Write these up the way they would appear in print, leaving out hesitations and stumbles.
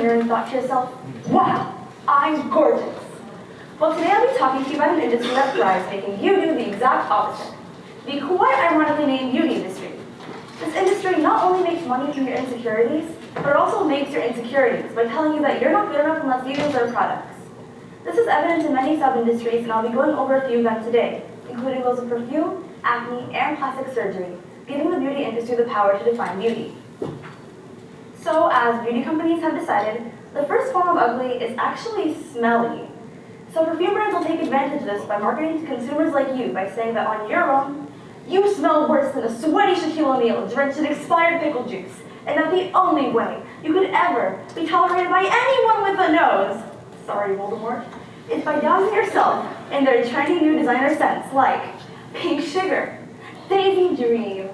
mirror and thought to yourself, wow, I'm gorgeous? Well, today I'll be talking to you about an industry that thrives, making you do the exact opposite. The quite ironically named beauty industry. This industry not only makes money from your insecurities, but it also makes your insecurities by telling you that you're not good enough unless you use their products. This is evident in many sub-industries, and I'll be going over a few of them today, including those of perfume, acne, and plastic surgery, giving the beauty industry the power to define beauty. So, as beauty companies have decided, the first form of ugly is actually smelly. So perfume brands will take advantage of this by marketing to consumers like you by saying that on your own, you smell worse than a sweaty Shaquille O'Neal drenched in expired pickle juice, and that the only way you could ever be tolerated by anyone with a nose, sorry Voldemort, is by dousing yourself in their trendy new designer scents like Pink Sugar, Daisy Dream,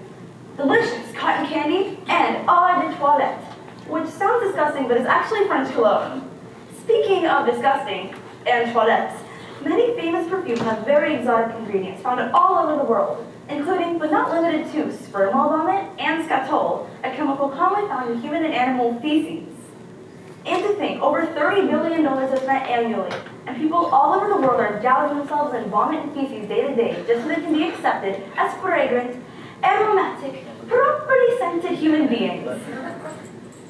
Delicious Cotton Candy, and Eau de Toilette, which sounds disgusting but is actually French cologne. Speaking of disgusting and toilettes, many famous perfumes have very exotic ingredients found all over the world, including but not limited to sperm whale vomit and scatol, a chemical commonly found in human and animal feces. And to think, over $30 billion is spent annually, and people all over the world are dousing themselves in vomit and feces day to day just so they can be accepted as fragrant, aromatic, properly scented human beings.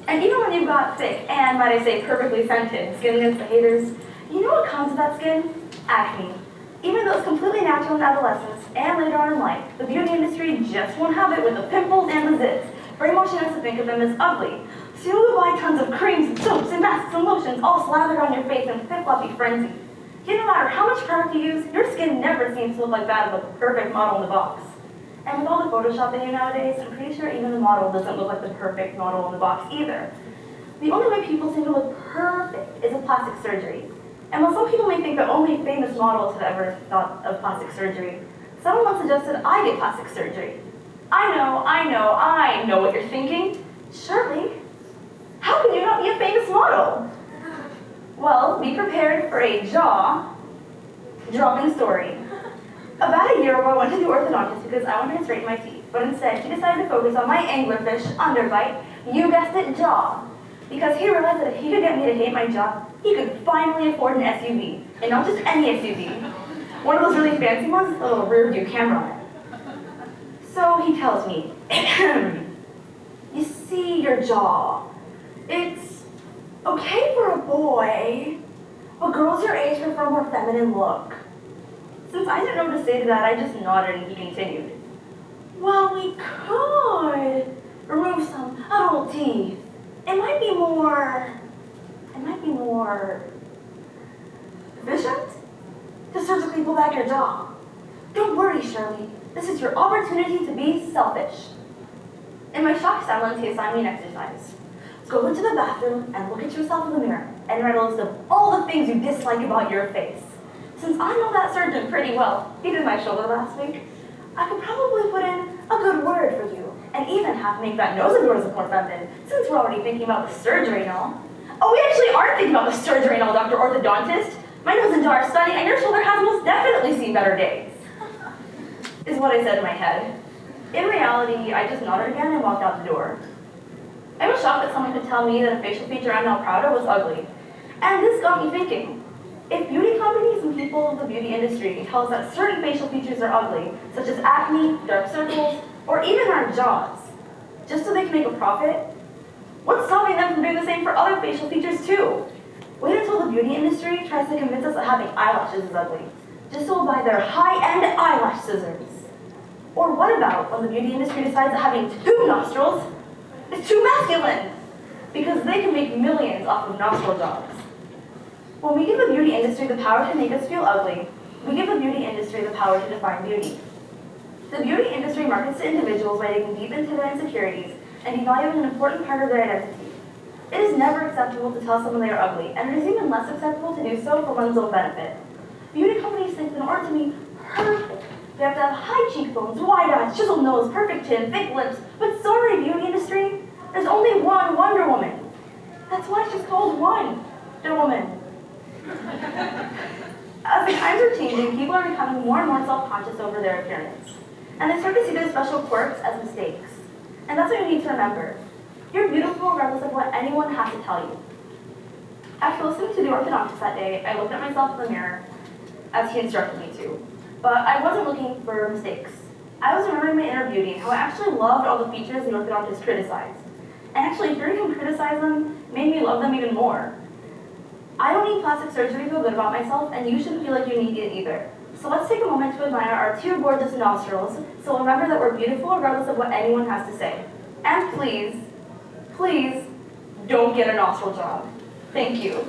And even when you've got thick and, might I say, perfectly scented skin against the haters, you know what comes with that skin? Acne. Even though it's completely natural in adolescence and later on in life, the beauty industry just won't have it with the pimples and the zits, brainwashing us to think of them as ugly. So you'll buy tons of creams and soaps and masks and lotions all slathered on your face in a flip-floppy frenzy. Yet no matter how much product you use, your skin never seems to look like that of the perfect model in the box. And with all the Photoshop they do nowadays, I'm pretty sure even the model doesn't look like the perfect model in the box either. The only way people seem to look perfect is with plastic surgery. And while some people may think that only famous models have ever thought of plastic surgery, someone once suggested I get plastic surgery. I know what you're thinking. Shirley, how could you not be a famous model? Well, be prepared for a jaw-dropping story. About a year ago, I went to the orthodontist because I wanted to straighten my teeth, but instead he decided to focus on my anglerfish underbite, you guessed it, jaw. Because he realized that if he could get me to hate my jaw, he could finally afford an SUV. And not just any SUV. One of those really fancy ones with a little rear view camera on it. So he tells me, you see your jaw. It's okay for a boy, but girls your age prefer a more feminine look. Since I didn't know what to say to that, I just nodded and he continued. Well, we could remove some adult teeth. It might be more efficient to surgically pull back your jaw. Don't worry, Shirley. This is your opportunity to be selfish. In my shocked silence, he assigned me an exercise. Go into the bathroom and look at yourself in the mirror and write a list of all the things you dislike about your face. Since I know that surgeon pretty well, he did my shoulder last week, I could probably put in a good word for you and even have make that nose of yours look more feminine, since we're already thinking about the surgery and all. Oh, we actually are thinking about the surgery and all, Dr. Orthodontist. My nose and jaw are stunning, and your shoulder has most definitely seen better days, is what I said in my head. In reality, I just nodded again and walked out the door. I was shocked that someone could tell me that a facial feature I'm now proud of was ugly. And this got me thinking. If beauty companies and people of the beauty industry can tell us that certain facial features are ugly, such as acne, dark circles, or even our jaws, just so they can make a profit, what's stopping them from doing the same for other facial features too? Wait until the beauty industry tries to convince us that having eyelashes is ugly, just so we'll buy their high-end eyelash scissors. Or what about when the beauty industry decides that having 2 nostrils is too masculine, because they can make millions off of nostril jobs. When we give the beauty industry the power to make us feel ugly, we give the beauty industry the power to define beauty. The beauty industry markets to individuals by digging deep into their insecurities and devaluing an important part of their identity. It is never acceptable to tell someone they are ugly, and it is even less acceptable to do so for one's own benefit. Beauty companies think that in order to be perfect, they have to have high cheekbones, wide eyes, chiseled nose, perfect chin, thick lips, but sorry, beauty industry, there's only one Wonder Woman. That's why she's called Wonder Woman. As the times are changing, people are becoming more and more self-conscious over their appearance. And they start to see their special quirks as mistakes. And that's what you need to remember. You're beautiful regardless of what anyone has to tell you. After listening to the orthodontist that day, I looked at myself in the mirror as he instructed me to. But I wasn't looking for mistakes. I was remembering my inner beauty and how I actually loved all the features the orthodontist criticized. And actually hearing him criticize them made me love them even more. I don't need plastic surgery to feel good about myself, and you shouldn't feel like you need it either. So let's take a moment to admire our 2 gorgeous nostrils, so remember that we're beautiful regardless of what anyone has to say. And please, please, don't get a nostril job. Thank you.